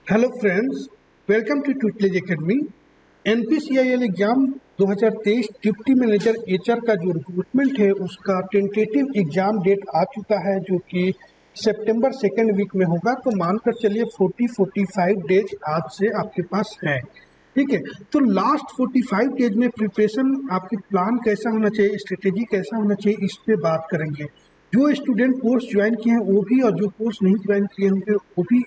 Hello friends, welcome to Tutelage Academy. NPCIL exam 2023 deputy manager HR का जो recruitment है उसका टेंटेटिव एग्जाम डेट आ चुका है, जो कि सितंबर सेकेंड वीक में होगा। तो मानकर चलिए 45 डेज आज से आपके पास है। ठीक है, तो लास्ट 45 डेज में प्रिपरेशन आपकी प्लान कैसा होना चाहिए, स्ट्रेटेजी कैसा होना चाहिए, इस पे बात करेंगे। जो स्टूडेंट कोर्स ज्वाइन किए हैं वो भी, और जो कोर्स नहीं ज्वाइन किए होंगे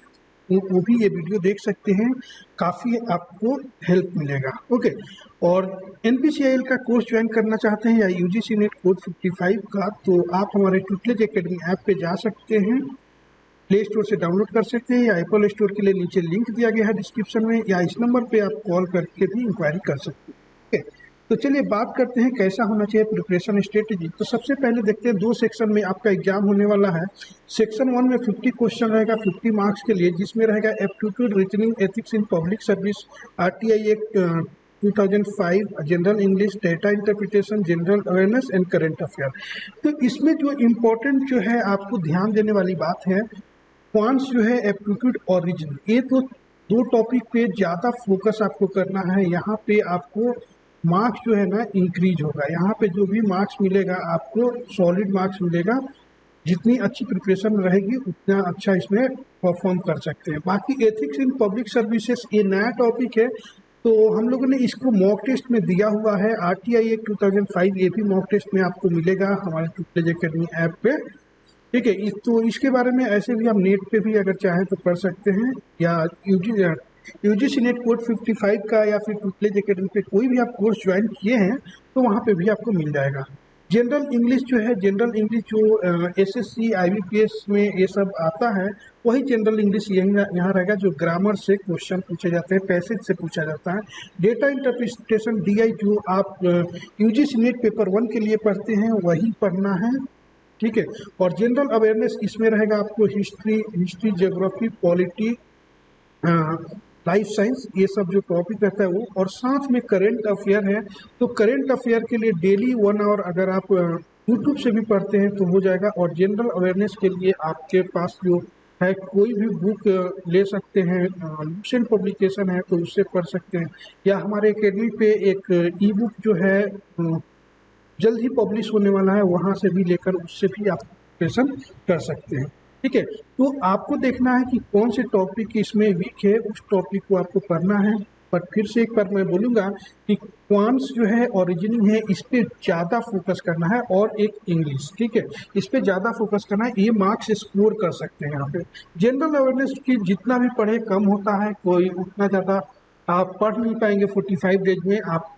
वो भी ये वीडियो देख सकते हैं। काफ़ी आपको हेल्प मिलेगा। ओके, और एनपीसीआईएल का कोर्स ज्वाइन करना चाहते हैं या यूजीसी नेट कोड 55 का, तो आप हमारे ट्यूटलेज एकेडमी ऐप पे जा सकते हैं, प्ले स्टोर से डाउनलोड कर सकते हैं, या एप्पल स्टोर के लिए नीचे लिंक दिया गया है डिस्क्रिप्शन में, या इस नंबर पे आप कॉल करके भी इंक्वायरी कर सकते हैं। ओके, तो चलिए बात करते हैं कैसा होना चाहिए प्रिपरेशन स्ट्रेटेजी। तो सबसे पहले देखते हैं, दो सेक्शन में आपका एग्जाम होने वाला है। सेक्शन 1 में 50 क्वेश्चन रहेगा 50 मार्क्स के लिए, जिसमें रहेगा aptitude, reasoning, ethics in public service, RTI act 2005, general English, data interpretation, general awareness and current affair. तो इसमें जो इम्पोर्टेंट जो है आपको ध्यान देने वाली बात है, क्वांट्स जो है एप्टीट्यूड और रीजनिंग, ये तो दो टॉपिक पे ज़्यादा फोकस आपको करना है। यहाँ पे आपको मार्क्स जो है ना इंक्रीज होगा। यहाँ पे जो भी मार्क्स मिलेगा आपको सॉलिड मार्क्स मिलेगा। जितनी अच्छी प्रिपरेशन रहेगी उतना अच्छा इसमें परफॉर्म कर सकते हैं। बाकी एथिक्स इन पब्लिक सर्विसेज ये नया टॉपिक है, तो हम लोगों ने इसको मॉक टेस्ट में दिया हुआ है। आरटीआई एक्ट 2005 ये भी मॉक टेस्ट में आपको मिलेगा हमारे ट्यूटलेज एकेडमी ऐप पे। ठीक है, तो इसके बारे में ऐसे भी हम नेट पे भी अगर चाहें तो कर सकते हैं, या यूजीसी नेट कोड 55 का या फिर ट्यूटलेज एकेडमी पे कोई भी आप कोर्स ज्वाइन किए हैं तो वहाँ पे भी आपको मिल जाएगा। जनरल इंग्लिश जो है, जनरल इंग्लिश जो एसएससी आईबीपीएस में ये सब आता है, वही जनरल इंग्लिश यही यहाँ रहेगा, जो ग्रामर से क्वेश्चन पूछे जाते हैं, पैसेज से पूछा जाता है। डेटा इंटरप्रिटेशन डीआई जो आप यूजीसी नेट पेपर 1 के लिए पढ़ते हैं वही पढ़ना है। ठीक है, और जनरल अवेयरनेस इसमें रहेगा आपको history, geography, polity, life science, ये सब जो टॉपिक रहता है वो, और साथ में करंट अफेयर है। तो करंट अफेयर के लिए डेली 1 आवर अगर आप यूट्यूब से भी पढ़ते हैं तो हो जाएगा। और जनरल अवेयरनेस के लिए आपके पास जो है कोई भी बुक ले सकते हैं, लुसेंट पब्लिकेशन है तो उससे पढ़ सकते हैं, या हमारे एकेडमी पे एक ई बुक जो है जल्द ही पब्लिश होने वाला है, वहाँ से भी लेकर उससे भी आप प्रिपरेशन कर सकते हैं। ठीक है, तो आपको देखना है कि कौन से टॉपिक इसमें वीक है, उस टॉपिक को आपको पढ़ना है। पर फिर से एक बार मैं बोलूँगा कि क्वांट्स जो है और रीजनिंग है इस पे ज़्यादा फोकस करना है, और एक इंग्लिश। ठीक है, इस पे ज़्यादा फोकस करना है, ये मार्क्स स्कोर कर सकते हैं यहाँ पे। जनरल अवेयरनेस की जितना भी पढ़े कम होता है, कोई उतना ज़्यादा आप पढ़ नहीं पाएंगे 45 डेज में आप।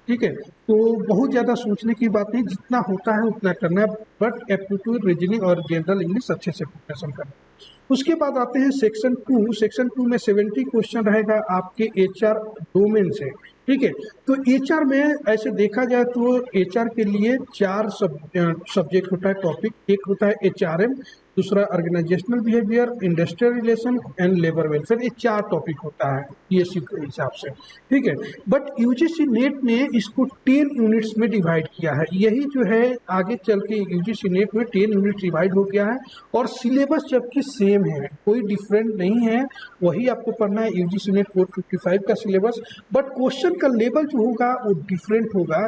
ठीक है, तो बहुत ज़्यादा सोचने की बात नहीं, जितना होता है उतना करना है, बट एप्टीट्यूड, रीजनिंग और जनरल इंग्लिश अच्छे से प्रिपरेशन करना है। उसके बाद आते हैं सेक्शन 2। सेक्शन 2 में 70 क्वेश्चन रहेगा आपके एचआर डोमेन से। ठीक है, तो एचआर में ऐसे देखा जाए तो एचआर के लिए 4 सब्जेक्ट होता है, टॉपिक। एक होता है एचआरएम, दूसरा organisational behaviour, industrial relation and labour welfare. ये 4 टॉपिक होता है पीएससी के हिसाब से। ठीक है, बट यूजीसी नेट ने इसको 10 यूनिट्स में डिवाइड किया है। यही जो है आगे चल के यूजीसी नेट में 10 यूनिट डिवाइड हो गया है, और सिलेबस जबकि सेम है, कोई डिफरेंट नहीं है, वही आपको पढ़ना है यूजीसी नेट कोड 55 का सिलेबस। बट क्वेश्चन का लेवल जो होगा वो डिफरेंट होगा।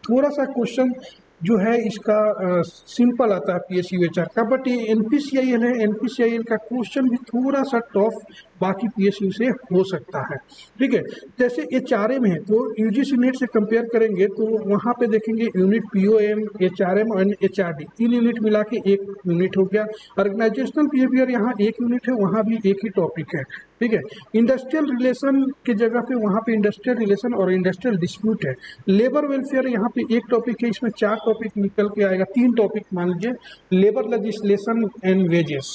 थोड़ा सा क्वेश्चन जो है इसका सिंपल आता है पीएसयू एचआर का, बट ये एनपीसीआईएल है, एनपीसीआईएल का क्वेश्चन भी थोड़ा सा टफ बाकी पीएसयू से हो सकता है। ठीक है, जैसे एचआरएम है तो यूजीसी नेट से कंपेयर करेंगे तो वहाँ पे देखेंगे यूनिट पीओएम, एचआरएम और एचआरडी, 3 यूनिट मिला के 1 यूनिट हो गया। ऑर्गेनाइजेशनल बिहेवियर यहाँ 1 यूनिट है, वहाँ भी एक ही टॉपिक है। ठीक है, इंडस्ट्रियल रिलेशन की जगह पे वहाँ पे इंडस्ट्रियल रिलेशन और इंडस्ट्रियल डिस्प्यूट है। लेबर वेलफेयर यहाँ पे 1 टॉपिक है, इसमें 4 टॉपिक निकल के आएगा, 3 टॉपिक मान लीजिए, लेबर लेजिस्लेशन एंड वेजेस,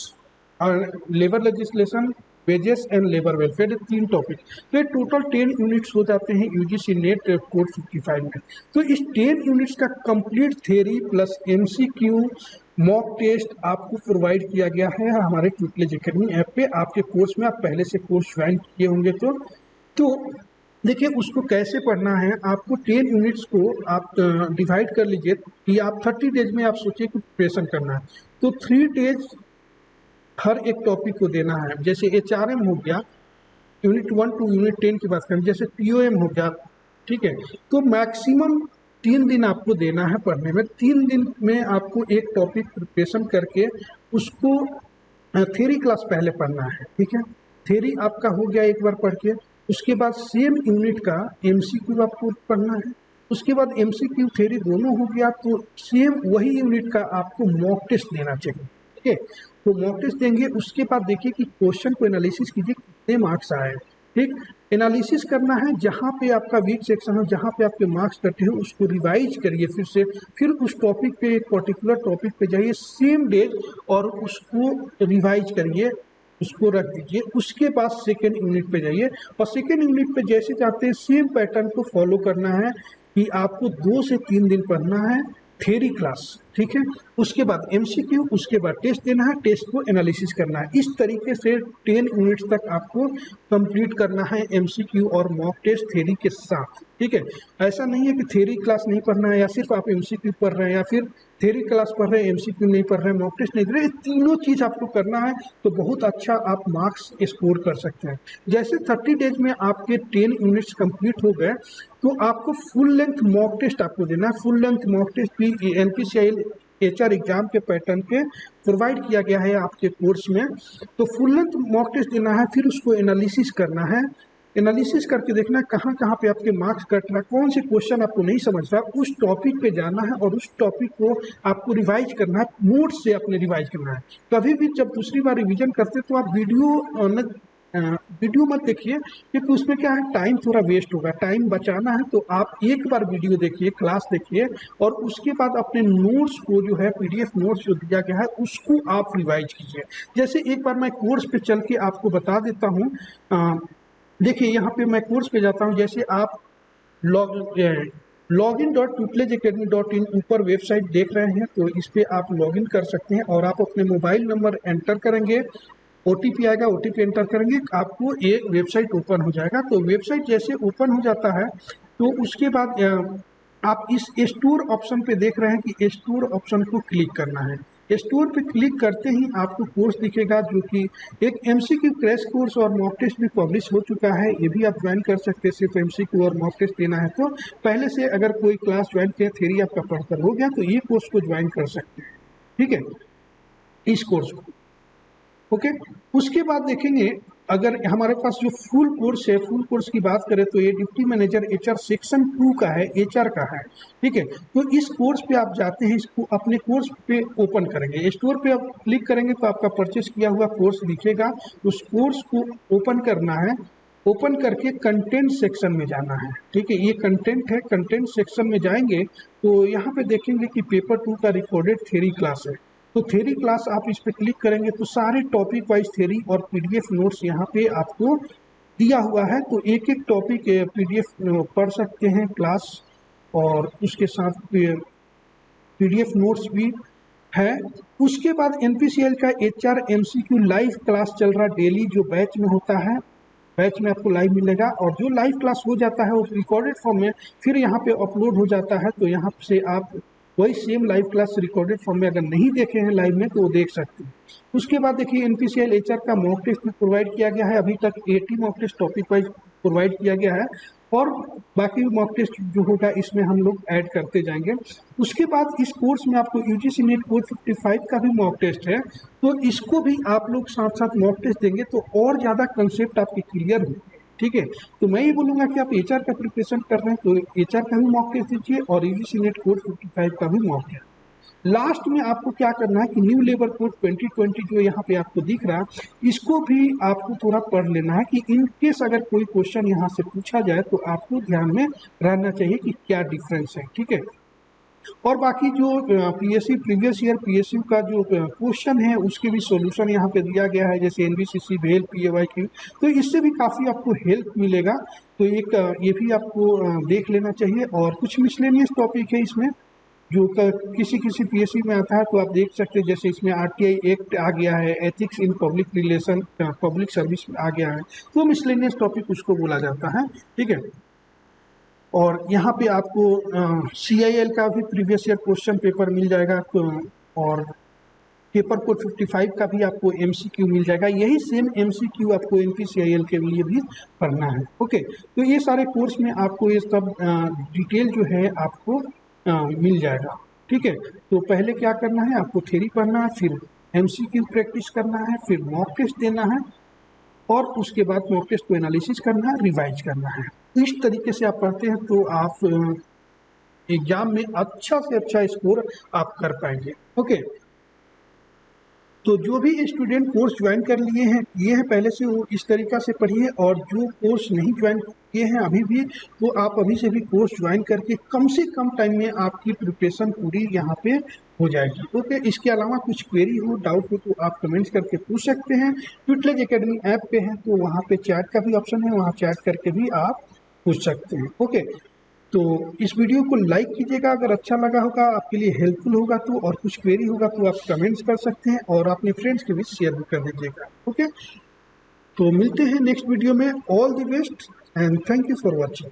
और labour legislation, wages and labour welfare, 3 topic. तो ये टोटल 10 यूनिट्स हो जाते हैं यूजीसी नेट कोड 55 में। तो इस 10 यूनिट्स का complete theory plus MCQ mock test आपको प्रोवाइड किया गया है हमारे ट्यूटलेज एकेडमी ऐप पे। आपके कोर्स में आप पहले से कोर्स ज्वाइन किए होंगे तो देखिए उसको कैसे पढ़ना है। आपको 10 यूनिट्स को आप डिवाइड कर लीजिए कि आप 30 डेज में आप सोचिए कि प्रिपरेशन करना है, तो 3 डेज हर एक टॉपिक को देना है। जैसे एचआरएम हो गया, यूनिट 1 टू यूनिट 10 की बात करें, जैसे पीओएम हो गया, ठीक है, तो मैक्सिमम 3 दिन आपको देना है पढ़ने में। 3 दिन में आपको एक टॉपिक प्रिपरेशन करके उसको थ्योरी क्लास पहले पढ़ना है, ठीक है। थ्योरी आपका हो गया एक बार पढ़ के, उसके बाद सेम यूनिट का एमसीक्यू आपको पढ़ना है, उसके बाद एमसीक्यू थ्योरी दोनों हो गया, तो सेम वही यूनिट का आपको मॉक टेस्ट देना चाहिए, ठीक है। तो मॉक टेस्ट देंगे, उसके बाद देखिए कि क्वेश्चन को एनालिसिस कीजिए कितने मार्क्स आए, ठीक। एनालिसिस करना है, जहाँ पे आपका वीक सेक्शन हो, जहाँ पे आपके मार्क्स कटे हो, उसको रिवाइज करिए फिर से, फिर उस टॉपिक पे, एक पर्टिकुलर टॉपिक पे जाइए सेम डे और उसको रिवाइज करिए, उसको रख दीजिए। उसके बाद सेकेंड यूनिट पे जाइए और सेकेंड यूनिट पे जैसे जाते हैं सेम पैटर्न को फॉलो करना है कि आपको 2 से 3 दिन पढ़ना है थ्योरी क्लास, ठीक है। उसके बाद एमसीक्यू, उसके बाद टेस्ट देना है, टेस्ट को एनालिसिस करना है। इस तरीके से 10 यूनिट्स तक आपको कंप्लीट करना है एमसीक्यू और मॉक टेस्ट थ्योरी के साथ, ठीक है। ऐसा नहीं है कि थ्योरी क्लास नहीं पढ़ना है या सिर्फ आप एमसीक्यू पढ़ रहे हैं या फिर थ्योरी क्लास पढ़ रहे हैं एमसीक्यू नहीं पढ़ रहे हैं, मॉक टेस्ट नहीं दे रहे, ये तीनों चीज़ आपको करना है तो बहुत अच्छा आप मार्क्स स्कोर कर सकते हैं। जैसे 30 डेज में आपके 10 यूनिट्स कंप्लीट हो गए तो आपको फुल लेंथ मॉक टेस्ट आपको देना है। फुल लेंथ मॉक टेस्ट भी एनपीसीआई एचआर एग्जाम के पैटर्न पे प्रोवाइड किया गया है आपके कोर्स में। तो फुल लेंथ मॉक टेस्ट देना है, फिर उसको एनालिसिस करना है, एनालिसिस करके देखना है कहाँ कहाँ पे आपके मार्क्स कट रहा है, कौन से क्वेश्चन आपको नहीं समझ रहा, उस टॉपिक पे जाना है और उस टॉपिक को आपको रिवाइज करना है, नोट से अपने रिवाइज करना है। कभी भी जब दूसरी बार रिवीजन करते तो आप वीडियो मत देखिए, क्योंकि उसमें क्या है टाइम थोड़ा वेस्ट होगा। टाइम बचाना है तो आप एक बार वीडियो देखिए, क्लास देखिए और उसके बाद अपने नोट्स को जो है पीडीएफ नोट्स जो दिया गया है उसको आप रिवाइज कीजिए। जैसे एक बार मैं कोर्स पे चल के आपको बता देता हूँ। देखिए यहाँ पे मैं कोर्स पे जाता हूँ, जैसे आप login.tutelage.academy.in ऊपर वेबसाइट देख रहे हैं, तो इस पे आप लॉगिन कर सकते हैं और आप अपने मोबाइल नंबर एंटर करेंगे, ओटीपी आएगा, ओटीपी एंटर करेंगे, आपको एक वेबसाइट ओपन हो जाएगा। तो वेबसाइट जैसे ओपन हो जाता है तो उसके बाद आप इस स्टोर ऑप्शन पे देख रहे हैं कि स्टोर ऑप्शन को क्लिक करना है। स्टोर पे क्लिक करते ही आपको कोर्स दिखेगा जो कि एक एमसीक्यू क्रैश कोर्स और मॉक टेस्ट भी पब्लिश हो चुका है, ये भी आप ज्वाइन कर सकते हैं। सिर्फ एमसीक्यू और मॉक टेस्ट देना है तो पहले से अगर कोई क्लास ज्वाइन किया, थ्योरी आपका पढ़कर हो गया, तो ये कोर्स को ज्वाइन कर सकते हैं, ठीक है, इस कोर्स को। ओके, उसके बाद देखेंगे अगर हमारे पास जो फुल कोर्स है, फुल कोर्स की बात करें तो ये डिप्टी मैनेजर एचआर सेक्शन 2 का है, एचआर का है, ठीक है। तो इस कोर्स पे आप जाते हैं, इसको अपने कोर्स पे ओपन करेंगे, स्टोर पे आप क्लिक करेंगे तो आपका परचेस किया हुआ कोर्स दिखेगा। उस कोर्स को ओपन करना है, ओपन करके कंटेंट सेक्शन में जाना है, ठीक है। ये कंटेंट है, कंटेंट सेक्शन में जाएंगे तो यहाँ पे देखेंगे कि पेपर 2 का रिकॉर्डेड थ्योरी क्लास है। तो थ्योरी क्लास आप इस पर क्लिक करेंगे तो सारे टॉपिक वाइज थ्योरी और पीडीएफ नोट्स यहाँ पे आपको दिया हुआ है। तो एक एक टॉपिक पीडीएफ पढ़ सकते हैं क्लास, और उसके साथ पीडीएफ नोट्स भी है। उसके बाद एनपीसीएल का एचआर एमसीक्यू लाइव क्लास चल रहा, डेली जो बैच में होता है, बैच में आपको लाइव मिलेगा और जो लाइव क्लास हो जाता है वो रिकॉर्डेड फॉर्म में फिर यहाँ पे अपलोड हो जाता है। तो यहाँ से आप वही same live class recorded form में अगर नहीं देखे हैं लाइव में तो वो देख सकते हैं। उसके बाद देखिए एनपीसीएल एचआर का मॉक टेस्ट भी प्रोवाइड किया गया है, अभी तक 80 mock test topic wise provide किया गया है और बाकी मॉक टेस्ट जो होगा इसमें हम लोग ऐड करते जाएंगे। उसके बाद इस कोर्स में आपको यूजीसी नेट कोड 55 का भी मॉक टेस्ट है, तो इसको भी आप लोग साथ साथ मॉक टेस्ट देंगे तो और ज़्यादा कंसेप्ट आपके क्लियर हो, ठीक है। तो मैं ये बोलूँगा कि आप एचआर का प्रिपरेशन कर रहे हैं तो एचआर का भी मॉक टेस्ट दीजिए और यूजीसी नेट कोड 55 का भी मॉक टेस्ट। लास्ट में आपको क्या करना है कि न्यू लेबर कोड 2020 जो यहाँ पे आपको दिख रहा है, इसको भी आपको थोड़ा पढ़ लेना है कि इन केस अगर कोई क्वेश्चन यहाँ से पूछा जाए तो आपको ध्यान में रहना चाहिए कि क्या डिफरेंस है, ठीक है। और बाकी जो पीएससी प्रीवियस ईयर पीएसयू का जो क्वेश्चन है उसके भी सॉल्यूशन यहाँ पे दिया गया है, जैसे एनबीसीसी भेल पीएवाईक्यू, तो इससे भी काफ़ी आपको हेल्प मिलेगा। तो एक ये भी आपको देख लेना चाहिए। और कुछ मिसलेनियस टॉपिक है इसमें जो किसी किसी पीएससी में आता है तो आप देख सकते हैं, जैसे इसमें आरटीआई एक्ट आ गया है, ethics in public relation public service आ गया है, तो मिसलेनियस टॉपिक उसको बोला जाता है, ठीक है। और यहाँ पे आपको सीआईएल का भी प्रीवियस ईयर क्वेश्चन पेपर मिल जाएगा और पेपर कोड 55 का भी आपको MCQ मिल जाएगा। यही सेम MCQ आपको NPCIL के लिए भी पढ़ना है। ओके, तो ये सारे कोर्स में आपको ये सब डिटेल जो है आपको मिल जाएगा। ठीक है, तो पहले क्या करना है, आपको थ्योरी पढ़ना है, फिर MCQ प्रैक्टिस करना है, फिर मॉक टेस्ट देना है, और उसके बाद मॉक टेस्ट को एनालिसिस करना है, रिवाइज करना है। इस तरीके से आप पढ़ते हैं तो आप एग्जाम में अच्छा से अच्छा स्कोर आप कर पाएंगे। ओके, तो जो भी स्टूडेंट कोर्स ज्वाइन कर लिए हैं, ये है पहले से, वो इस तरीक़ा से पढ़िए, और जो कोर्स नहीं ज्वाइन किए हैं अभी भी, तो आप अभी से भी कोर्स ज्वाइन करके कम से कम टाइम में आपकी प्रिपरेशन पूरी यहाँ पे हो जाएगी। ओके, इसके अलावा कुछ क्वेरी हो, डाउट हो, तो आप कमेंट्स करके पूछ सकते हैं। ट्यूटलेज एकेडमी ऐप पे हैं तो वहाँ पे चैट का भी ऑप्शन है, वहाँ चैट करके भी आप पूछ सकते हैं। ओके, तो इस वीडियो को लाइक कीजिएगा अगर अच्छा लगा होगा, आपके लिए हेल्पफुल होगा तो, और कुछ क्वेरी होगा तो आप कमेंट्स कर सकते हैं, और अपने फ्रेंड्स के भी शेयर भी कर दीजिएगा। ओके, तो मिलते हैं नेक्स्ट वीडियो में। All the best and thank you for watching.